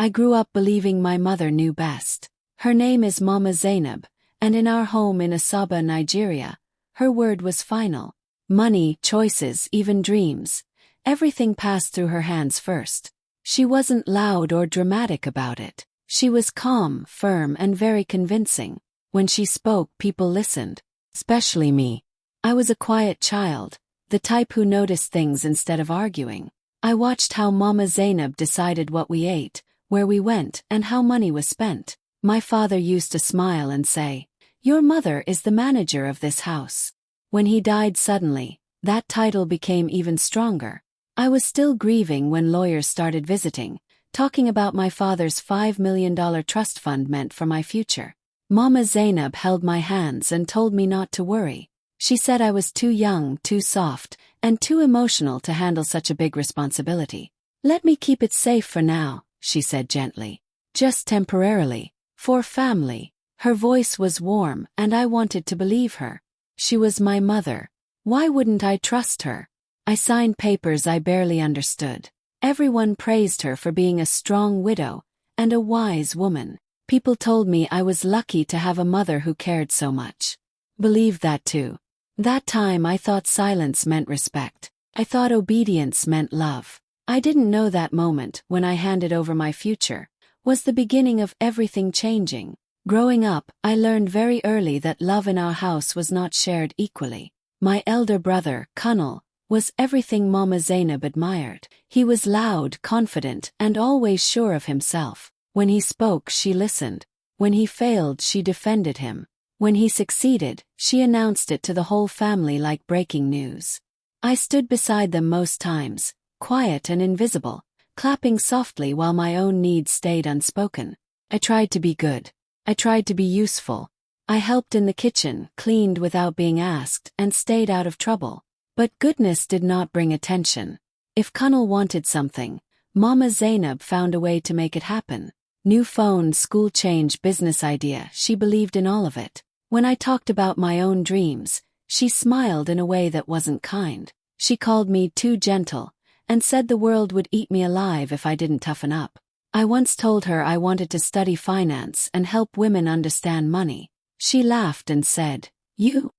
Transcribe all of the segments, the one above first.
I grew up believing my mother knew best. Her name is Mama Zainab, and in our home in Asaba, Nigeria, her word was final. Money, choices, even dreams. Everything passed through her hands first. She wasn't loud or dramatic about it. She was calm, firm, and very convincing. When she spoke, people listened. Especially me. I was a quiet child, the type who noticed things instead of arguing. I watched how Mama Zainab decided what we ate, where we went, and how money was spent. My father used to smile and say, "Your mother is the manager of this house." When he died suddenly, that title became even stronger. I was still grieving when lawyers started visiting, talking about my father's $5 million trust fund meant for my future. Mama Zainab held my hands and told me not to worry. She said I was too young, too soft, and too emotional to handle such a big responsibility. "Let me keep it safe for now," she said gently. "Just temporarily. For family." Her voice was warm, and I wanted to believe her. She was my mother. Why wouldn't I trust her? I signed papers I barely understood. Everyone praised her for being a strong widow and a wise woman. People told me I was lucky to have a mother who cared so much. Believed that too. That time I thought silence meant respect. I thought obedience meant love. I didn't know that moment, when I handed over my future, was the beginning of everything changing. Growing up, I learned very early that love in our house was not shared equally. My elder brother, Kunal, was everything Mama Zainab admired. He was loud, confident, and always sure of himself. When he spoke, she listened. When he failed, she defended him. When he succeeded, she announced it to the whole family like breaking news. I stood beside them most times, quiet and invisible, clapping softly while my own needs stayed unspoken. I tried to be good. I tried to be useful. I helped in the kitchen, cleaned without being asked, and stayed out of trouble. But goodness did not bring attention. If Kunal wanted something, Mama Zainab found a way to make it happen. New phone, school change, business idea, she believed in all of it. When I talked about my own dreams, she smiled in a way that wasn't kind. She called me too gentle, and said the world would eat me alive if I didn't toughen up. I once told her I wanted to study finance and help women understand money. She laughed and said, You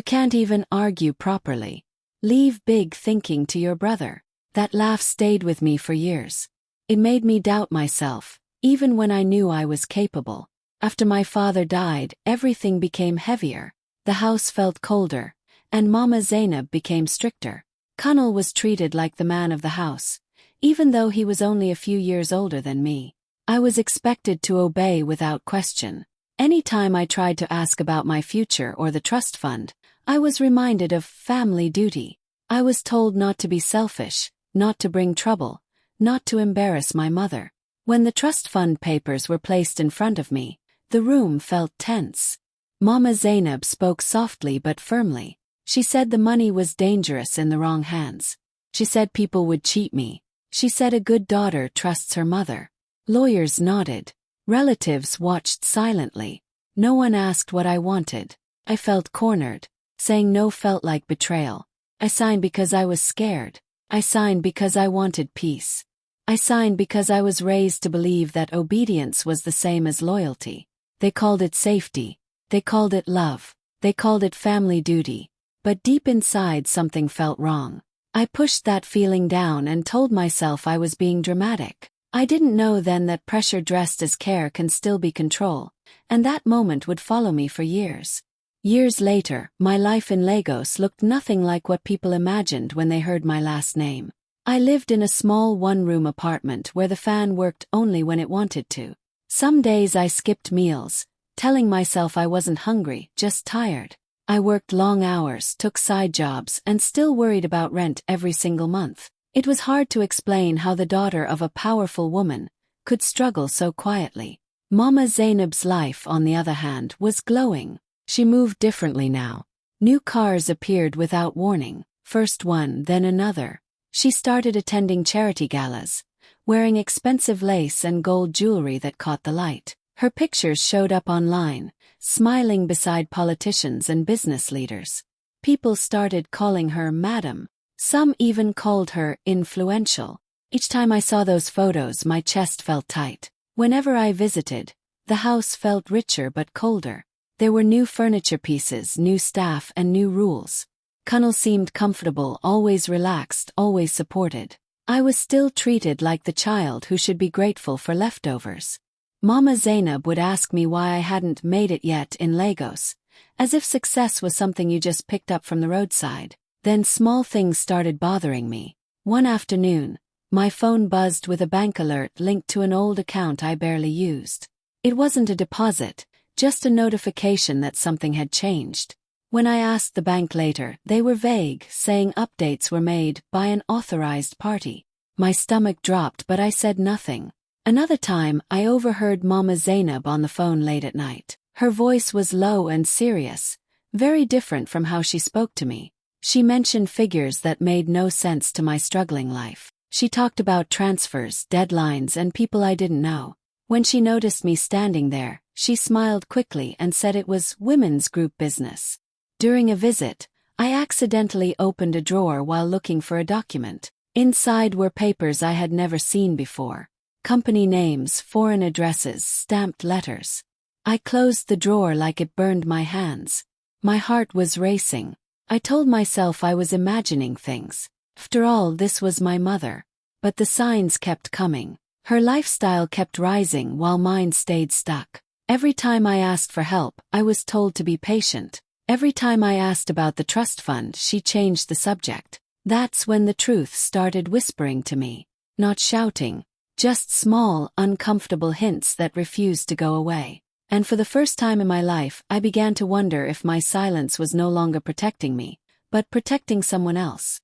can't even argue properly. Leave big thinking to your brother." That laugh stayed with me for years. It made me doubt myself, even when I knew I was capable. After my father died, everything became heavier. The house felt colder, and Mama Zainab became stricter. Kunal was treated like the man of the house, even though he was only a few years older than me. I was expected to obey without question. Any time I tried to ask about my future or the trust fund, I was reminded of family duty. I was told not to be selfish, not to bring trouble, not to embarrass my mother. When the trust fund papers were placed in front of me, the room felt tense. Mama Zainab spoke softly but firmly. She said the money was dangerous in the wrong hands. She said people would cheat me. She said a good daughter trusts her mother. Lawyers nodded. Relatives watched silently. No one asked what I wanted. I felt cornered. Saying no felt like betrayal. I signed because I was scared. I signed because I wanted peace. I signed because I was raised to believe that obedience was the same as loyalty. They called it safety. They called it love. They called it family duty. But deep inside something felt wrong. I pushed that feeling down and told myself I was being dramatic. I didn't know then that pressure dressed as care can still be control, and that moment would follow me for years. Years later, my life in Lagos looked nothing like what people imagined when they heard my last name. I lived in a small one-room apartment where the fan worked only when it wanted to. Some days I skipped meals, telling myself I wasn't hungry, just tired. I worked long hours, took side jobs, and still worried about rent every single month. It was hard to explain how the daughter of a powerful woman could struggle so quietly. Mama Zainab's life, on the other hand, was glowing. She moved differently now. New cars appeared without warning, first one, then another. She started attending charity galas, wearing expensive lace and gold jewelry that caught the light. Her pictures showed up online, smiling beside politicians and business leaders. People started calling her Madam. Some even called her influential. Each time I saw those photos, my chest felt tight. Whenever I visited, the house felt richer but colder. There were new furniture pieces, new staff, and new rules. Kunnel seemed comfortable, always relaxed, always supported. I was still treated like the child who should be grateful for leftovers. Mama Zainab would ask me why I hadn't made it yet in Lagos, as if success was something you just picked up from the roadside. Then small things started bothering me. One afternoon, my phone buzzed with a bank alert linked to an old account I barely used. It wasn't a deposit, just a notification that something had changed. When I asked the bank later, they were vague, saying updates were made by an authorized party. My stomach dropped, but I said nothing. Another time, I overheard Mama Zainab on the phone late at night. Her voice was low and serious, very different from how she spoke to me. She mentioned figures that made no sense to my struggling life. She talked about transfers, deadlines, and people I didn't know. When she noticed me standing there, she smiled quickly and said it was women's group business. During a visit, I accidentally opened a drawer while looking for a document. Inside were papers I had never seen before. Company names, foreign addresses, stamped letters. I closed the drawer like it burned my hands. My heart was racing. I told myself I was imagining things. After all, this was my mother. But the signs kept coming. Her lifestyle kept rising while mine stayed stuck. Every time I asked for help, I was told to be patient. Every time I asked about the trust fund, she changed the subject. That's when the truth started whispering to me. Not shouting, just small, uncomfortable hints that refused to go away. And for the first time in my life, I began to wonder if my silence was no longer protecting me, but protecting someone else.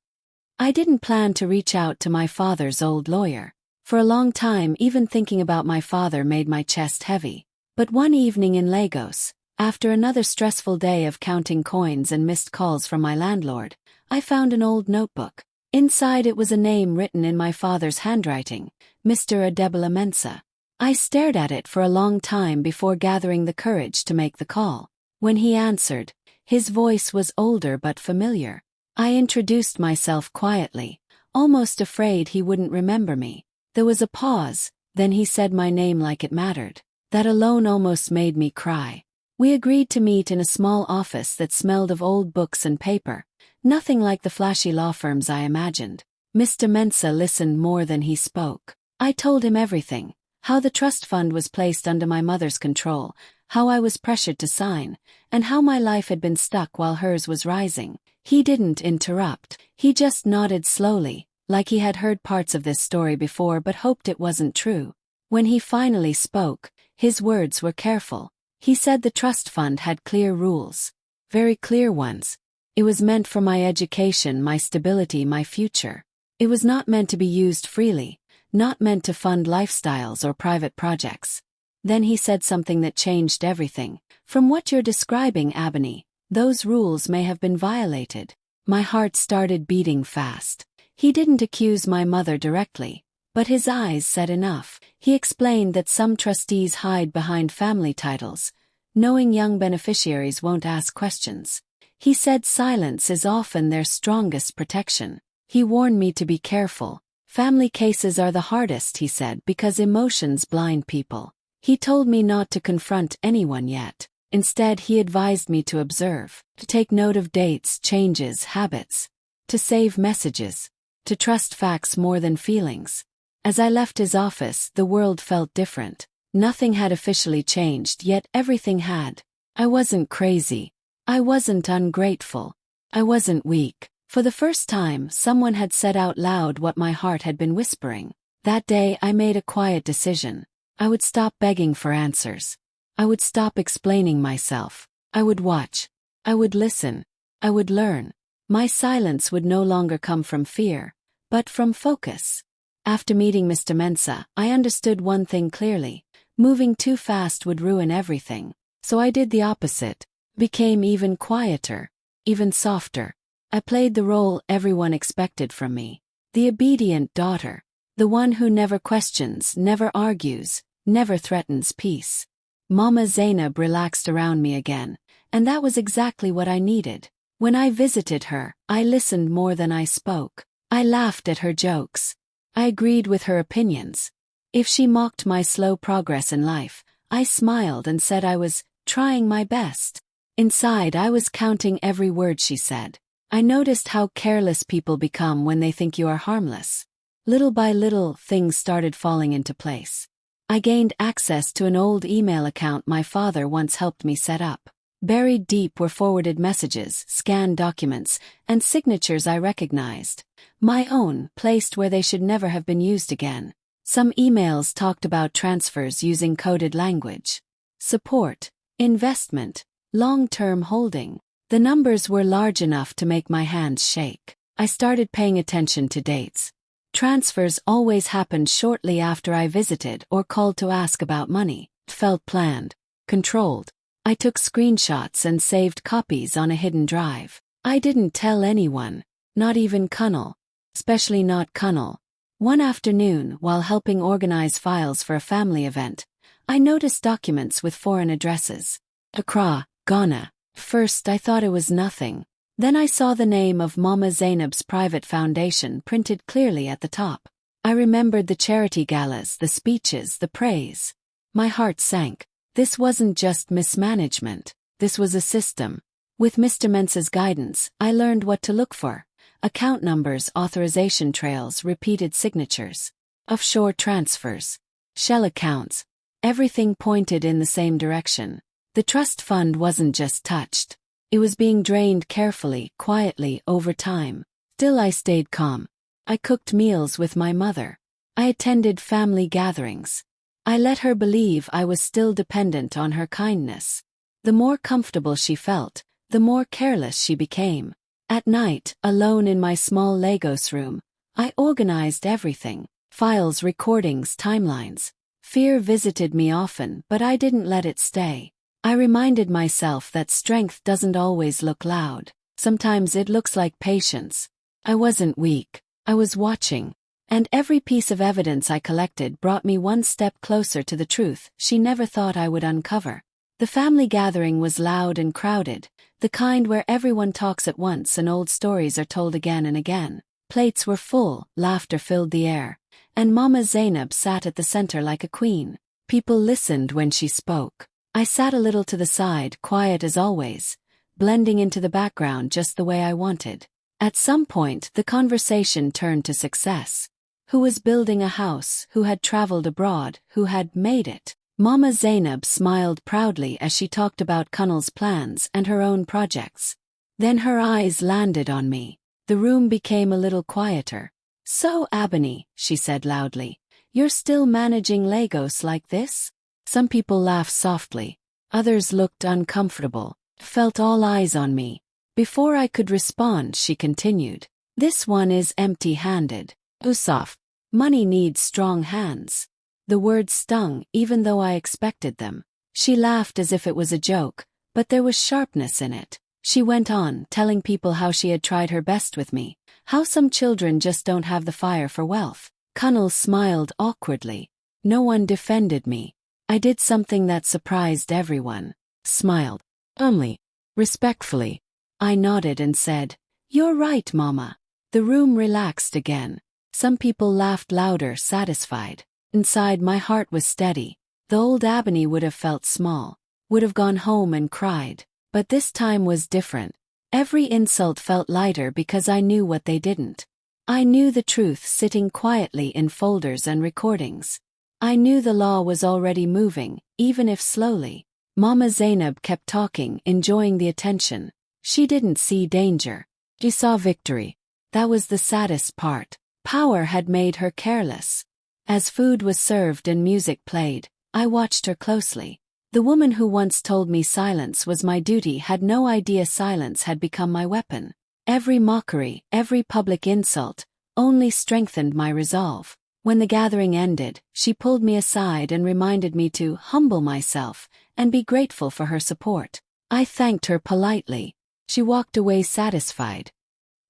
I didn't plan to reach out to my father's old lawyer. For a long time, even thinking about my father made my chest heavy. But one evening in Lagos, after another stressful day of counting coins and missed calls from my landlord, I found an old notebook. Inside it was a name written in my father's handwriting, Mr. Adebola Mensah. I stared at it for a long time before gathering the courage to make the call. When he answered, his voice was older but familiar. I introduced myself quietly, almost afraid he wouldn't remember me. There was a pause, then he said my name like it mattered. That alone almost made me cry. We agreed to meet in a small office that smelled of old books and paper, nothing like the flashy law firms I imagined. Mr. Mensah listened more than he spoke. I told him everything, how the trust fund was placed under my mother's control, how I was pressured to sign, and how my life had been stuck while hers was rising. He didn't interrupt, he just nodded slowly, like he had heard parts of this story before but hoped it wasn't true. When he finally spoke, his words were careful. He said the trust fund had clear rules. Very clear ones. It was meant for my education, my stability, my future. It was not meant to be used freely, not meant to fund lifestyles or private projects. Then he said something that changed everything. From what you're describing, Abani, those rules may have been violated. My heart started beating fast. He didn't accuse my mother directly, but his eyes said enough. He explained that some trustees hide behind family titles, knowing young beneficiaries won't ask questions. He said silence is often their strongest protection. He warned me to be careful. Family cases are the hardest, he said, because emotions blind people. He told me not to confront anyone yet. Instead, he advised me to observe, to take note of dates, changes, habits, to save messages, to trust facts more than feelings. As I left his office, the world felt different. Nothing had officially changed, yet everything had. I wasn't crazy. I wasn't ungrateful. I wasn't weak. For the first time, someone had said out loud what my heart had been whispering. That day, I made a quiet decision. I would stop begging for answers. I would stop explaining myself. I would watch. I would listen. I would learn. My silence would no longer come from fear, but from focus. After meeting Mr. Mensah, I understood one thing clearly. Moving too fast would ruin everything. So I did the opposite. Became even quieter, even softer. I played the role everyone expected from me. The obedient daughter. The one who never questions, never argues, never threatens peace. Mama Zainab relaxed around me again, and that was exactly what I needed. When I visited her, I listened more than I spoke. I laughed at her jokes. I agreed with her opinions. If she mocked my slow progress in life, I smiled and said I was trying my best. Inside, I was counting every word she said. I noticed how careless people become when they think you are harmless. Little by little, things started falling into place. I gained access to an old email account my father once helped me set up. Buried deep were forwarded messages, scanned documents, and signatures I recognized. My own, placed where they should never have been used again. Some emails talked about transfers using coded language. Support, investment, long-term holding. The numbers were large enough to make my hands shake. I started paying attention to dates. Transfers always happened shortly after I visited or called to ask about money. It felt planned, controlled. I took screenshots and saved copies on a hidden drive. I didn't tell anyone, not even Cunnel, especially not Cunnel. One afternoon, while helping organize files for a family event, I noticed documents with foreign addresses. Accra, Ghana. First I thought it was nothing. Then I saw the name of Mama Zainab's private foundation printed clearly at the top. I remembered the charity galas, the speeches, the praise. My heart sank. This wasn't just mismanagement. This was a system. With Mr. Mensa's guidance, I learned what to look for. Account numbers, authorization trails, repeated signatures. Offshore transfers. Shell accounts. Everything pointed in the same direction. The trust fund wasn't just touched. It was being drained carefully, quietly, over time. Still I stayed calm. I cooked meals with my mother. I attended family gatherings. I let her believe I was still dependent on her kindness. The more comfortable she felt, the more careless she became. At night, alone in my small Lagos room, I organized everything. Files, recordings, timelines. Fear visited me often, but I didn't let it stay. I reminded myself that strength doesn't always look loud. Sometimes it looks like patience. I wasn't weak. I was watching. And every piece of evidence I collected brought me one step closer to the truth she never thought I would uncover. The family gathering was loud and crowded, the kind where everyone talks at once and old stories are told again and again. Plates were full, laughter filled the air, and Mama Zainab sat at the center like a queen. People listened when she spoke. I sat a little to the side, quiet as always, blending into the background just the way I wanted. At some point, the conversation turned to success. Who was building a house, who had traveled abroad, who had made it. Mama Zainab smiled proudly as she talked about Cunnel's plans and her own projects. Then her eyes landed on me. The room became a little quieter. "So, Abani," she said loudly, "you're still managing Lagos like this?" Some people laughed softly. Others looked uncomfortable, felt all eyes on me. Before I could respond, she continued, "This one is empty-handed. Usaf. Money needs strong hands." The words stung, even though I expected them. She laughed as if it was a joke, but there was sharpness in it. She went on, telling people how she had tried her best with me, how some children just don't have the fire for wealth. Cunnel smiled awkwardly. No one defended me. I did something that surprised everyone. Smiled. Only. Respectfully. I nodded and said, "You're right, Mama." The room relaxed again. Some people laughed louder, satisfied. Inside, my heart was steady. The old Abney would have felt small, would have gone home and cried. But this time was different. Every insult felt lighter because I knew what they didn't. I knew the truth sitting quietly in folders and recordings. I knew the law was already moving, even if slowly. Mama Zainab kept talking, enjoying the attention. She didn't see danger. She saw victory. That was the saddest part. Power had made her careless. As food was served and music played, I watched her closely. The woman who once told me silence was my duty had no idea silence had become my weapon. Every mockery, every public insult, only strengthened my resolve. When the gathering ended, she pulled me aside and reminded me to humble myself and be grateful for her support. I thanked her politely. She walked away satisfied.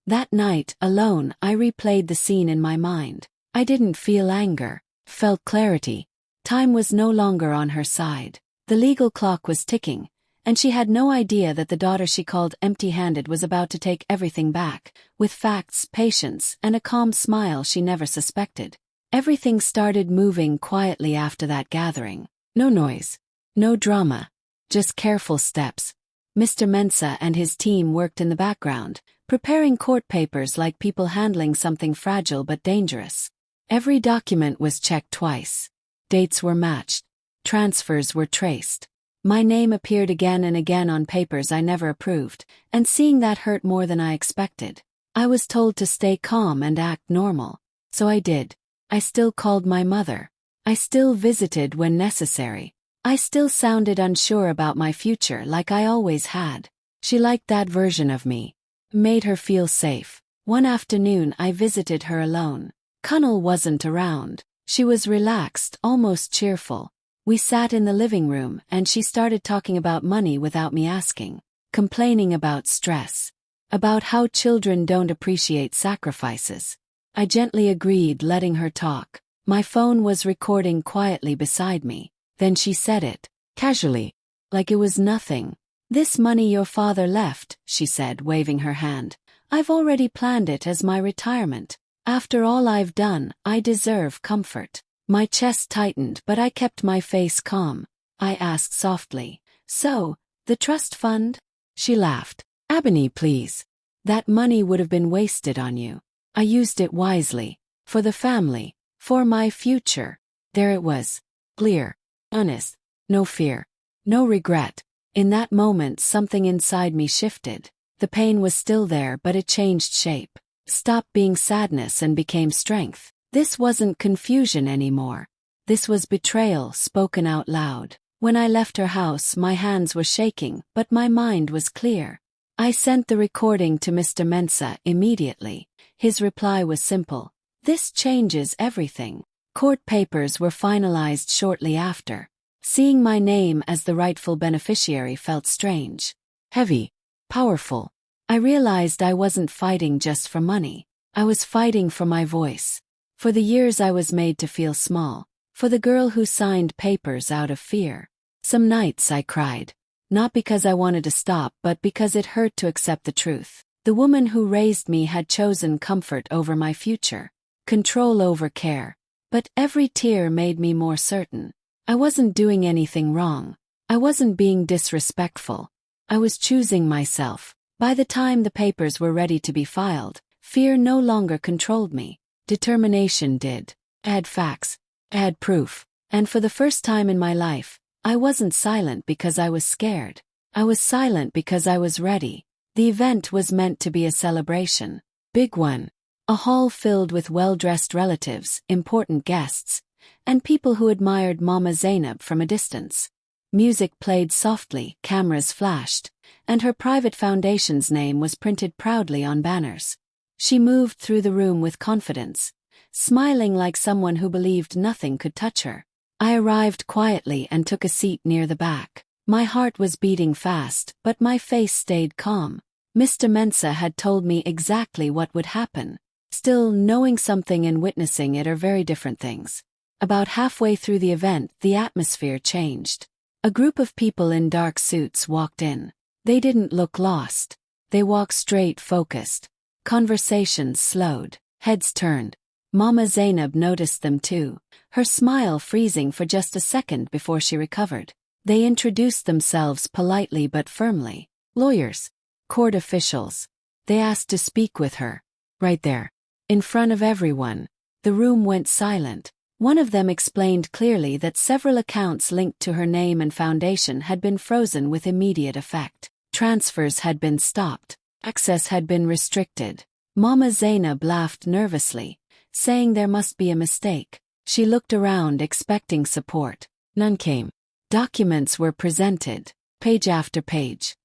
That night, alone, I replayed the scene in my mind. I didn't feel anger, felt clarity. Time was no longer on her side. The legal clock was ticking, and she had no idea that the daughter she called empty-handed was about to take everything back, with facts, patience, and a calm smile she never suspected. Everything started moving quietly after that gathering. No noise. No drama. Just careful steps. Mr. Mensah and his team worked in the background, preparing court papers like people handling something fragile but dangerous. Every document was checked twice. Dates were matched. Transfers were traced. My name appeared again and again on papers I never approved, and seeing that hurt more than I expected. I was told to stay calm and act normal. So I did. I still called my mother. I still visited when necessary. I still sounded unsure about my future like I always had. She liked that version of me. Made her feel safe. One afternoon I visited her alone. Connell wasn't around. She was relaxed, almost cheerful. We sat in the living room and she started talking about money without me asking. Complaining about stress. About how children don't appreciate sacrifices. I gently agreed, letting her talk. My phone was recording quietly beside me. Then she said it, casually, like it was nothing. "This money your father left," she said, waving her hand. "I've already planned it as my retirement. After all I've done, I deserve comfort." My chest tightened, but I kept my face calm. I asked softly, "So, the trust fund?" She laughed. "Ebony, please. That money would have been wasted on you. I used it wisely. For the family. For my future." There it was. Clear. Honest. No fear. No regret. In that moment something inside me shifted. The pain was still there, but it changed shape. Stopped being sadness and became strength. This wasn't confusion anymore. This was betrayal spoken out loud. When I left her house, my hands were shaking, but my mind was clear. I sent the recording to Mr. Mensah immediately. His reply was simple. "This changes everything." Court papers were finalized shortly after. Seeing my name as the rightful beneficiary felt strange. Heavy. Powerful. I realized I wasn't fighting just for money. I was fighting for my voice. For the years I was made to feel small. For the girl who signed papers out of fear. Some nights I cried. Not because I wanted to stop, but because it hurt to accept the truth. The woman who raised me had chosen comfort over my future. Control over care. But every tear made me more certain. I wasn't doing anything wrong. I wasn't being disrespectful. I was choosing myself. By the time the papers were ready to be filed, fear no longer controlled me. Determination did. I had facts. I had proof. And for the first time in my life, I wasn't silent because I was scared. I was silent because I was ready. The event was meant to be a celebration. Big one. A hall filled with well-dressed relatives, important guests, and people who admired Mama Zainab from a distance. Music played softly, cameras flashed, and her private foundation's name was printed proudly on banners. She moved through the room with confidence, smiling like someone who believed nothing could touch her. I arrived quietly and took a seat near the back. My heart was beating fast, but my face stayed calm. Mr. Mensah had told me exactly what would happen. Still, knowing something and witnessing it are very different things. About halfway through the event, the atmosphere changed. A group of people in dark suits walked in. They didn't look lost. They walked straight, focused. Conversations slowed. Heads turned. Mama Zainab noticed them too, her smile freezing for just a second before she recovered. They introduced themselves politely but firmly. Lawyers. Court officials. They asked to speak with her. Right there. In front of everyone. The room went silent. One of them explained clearly that several accounts linked to her name and foundation had been frozen with immediate effect. Transfers had been stopped. Access had been restricted. Mama Zainab laughed nervously, saying there must be a mistake. She looked around expecting support. None came. Documents were presented, page after page.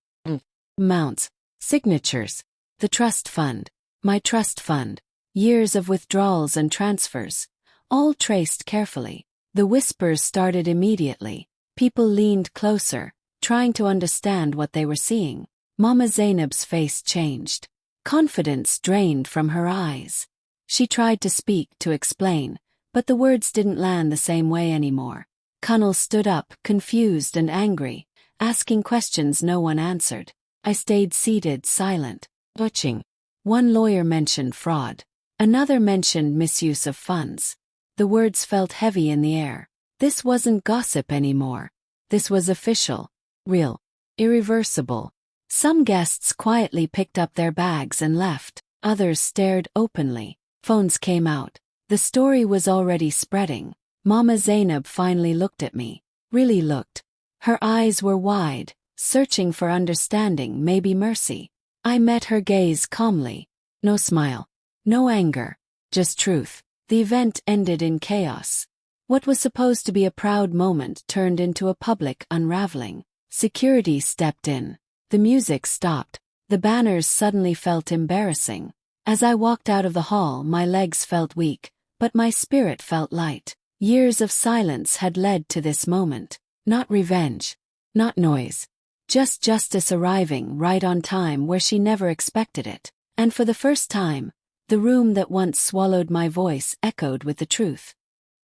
Amounts. Signatures. The trust fund. My trust fund. Years of withdrawals and transfers. All traced carefully. The whispers started immediately. People leaned closer, trying to understand what they were seeing. Mama Zainab's face changed. Confidence drained from her eyes. She tried to speak, to explain, but the words didn't land the same way anymore. Connell stood up, confused and angry, asking questions no one answered. I stayed seated, silent, watching. One lawyer mentioned fraud. Another mentioned misuse of funds. The words felt heavy in the air. This wasn't gossip anymore. This was official, real, irreversible. Some guests quietly picked up their bags and left. Others stared openly. Phones came out. The story was already spreading. Mama Zainab finally looked at me. Really looked. Her eyes were wide, searching for understanding, maybe mercy. I met her gaze calmly. No smile. No anger. Just truth. The event ended in chaos. What was supposed to be a proud moment turned into a public unraveling. Security stepped in. The music stopped. The banners suddenly felt embarrassing. As I walked out of the hall, my legs felt weak, but my spirit felt light. Years of silence had led to this moment. Not revenge. Not noise. Just justice arriving right on time where she never expected it. And for the first time, the room that once swallowed my voice echoed with the truth.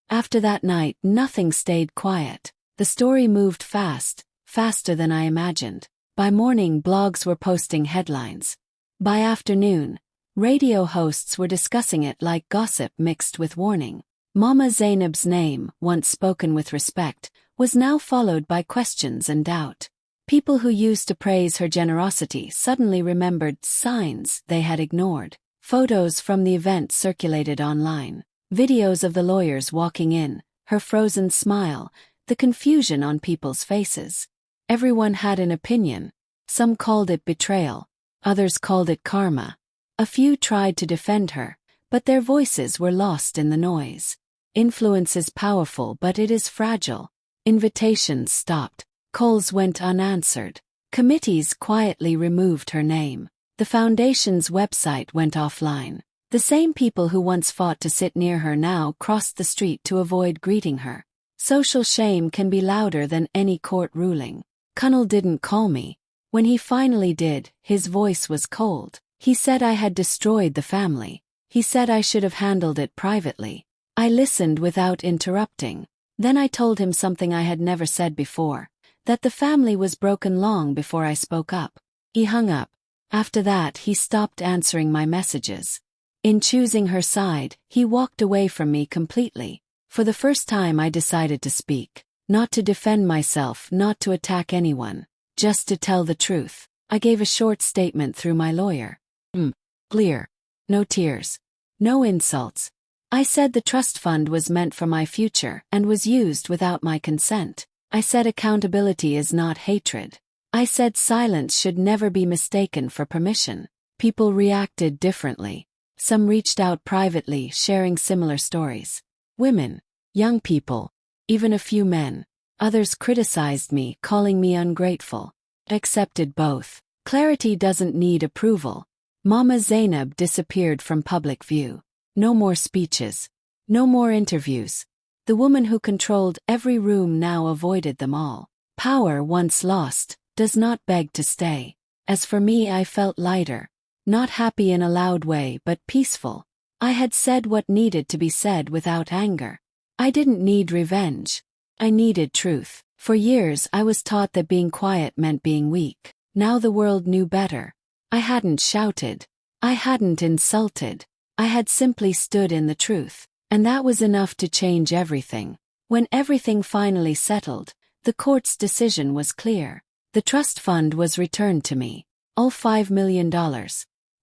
After that night, nothing stayed quiet. The story moved fast, faster than I imagined. By morning, blogs were posting headlines. By afternoon, radio hosts were discussing it like gossip mixed with warning. Mama Zainab's name, once spoken with respect, was now followed by questions and doubt. People who used to praise her generosity suddenly remembered signs they had ignored. Photos from the event circulated online. Videos of the lawyers walking in, her frozen smile, the confusion on people's faces. Everyone had an opinion. Some called it betrayal. Others called it karma. A few tried to defend her, but their voices were lost in the noise. Influence is powerful, but it is fragile. Invitations stopped. Calls went unanswered. Committees quietly removed her name. The foundation's website went offline. The same people who once fought to sit near her now crossed the street to avoid greeting her. Social shame can be louder than any court ruling. Connell didn't call me. When he finally did, his voice was cold. He said I had destroyed the family. He said I should have handled it privately. I listened without interrupting. Then I told him something I had never said before, that the family was broken long before I spoke up. He hung up. After that, he stopped answering my messages. In choosing her side, he walked away from me completely. For the first time, I decided to speak. Not to defend myself, not to attack anyone. Just to tell the truth. I gave a short statement through my lawyer. Clear. No tears. No insults. I said the trust fund was meant for my future and was used without my consent. I said accountability is not hatred. I said silence should never be mistaken for permission. People reacted differently. Some reached out privately, sharing similar stories. Women, young people, even a few men. Others criticized me, calling me ungrateful. I accepted both. Clarity doesn't need approval. Mama Zainab disappeared from public view. No more speeches. No more interviews. The woman who controlled every room now avoided them all. Power once lost does not beg to stay. As for me, I felt lighter. Not happy in a loud way, but peaceful. I had said what needed to be said without anger. I didn't need revenge. I needed truth. For years I was taught that being quiet meant being weak. Now the world knew better. I hadn't shouted. I hadn't insulted. I had simply stood in the truth. And that was enough to change everything. When everything finally settled, the court's decision was clear. The trust fund was returned to me. All $5 million.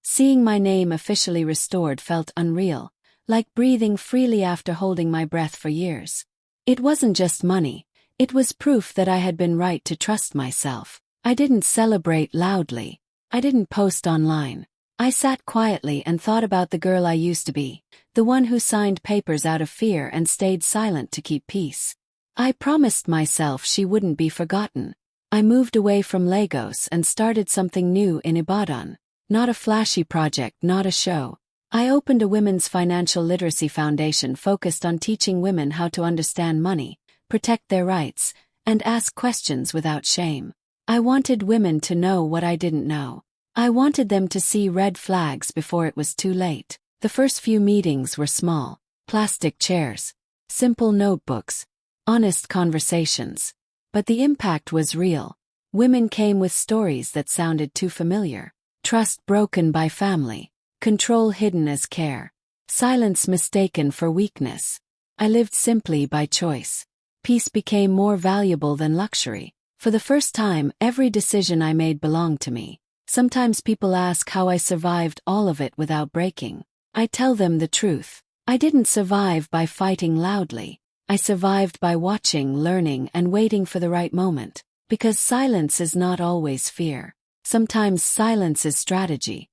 Seeing my name officially restored felt unreal, like breathing freely after holding my breath for years. It wasn't just money. It was proof that I had been right to trust myself. I didn't celebrate loudly. I didn't post online. I sat quietly and thought about the girl I used to be, the one who signed papers out of fear and stayed silent to keep peace. I promised myself she wouldn't be forgotten. I moved away from Lagos and started something new in Ibadan. Not a flashy project, not a show. I opened a women's financial literacy foundation focused on teaching women how to understand money, protect their rights, and ask questions without shame. I wanted women to know what I didn't know. I wanted them to see red flags before it was too late. The first few meetings were small. Plastic chairs. Simple notebooks. Honest conversations. But the impact was real. Women came with stories that sounded too familiar. Trust broken by family. Control hidden as care. Silence mistaken for weakness. I lived simply by choice. Peace became more valuable than luxury. For the first time, every decision I made belonged to me. Sometimes people ask how I survived all of it without breaking. I tell them the truth. I didn't survive by fighting loudly. I survived by watching, learning, and waiting for the right moment. Because silence is not always fear. Sometimes silence is strategy.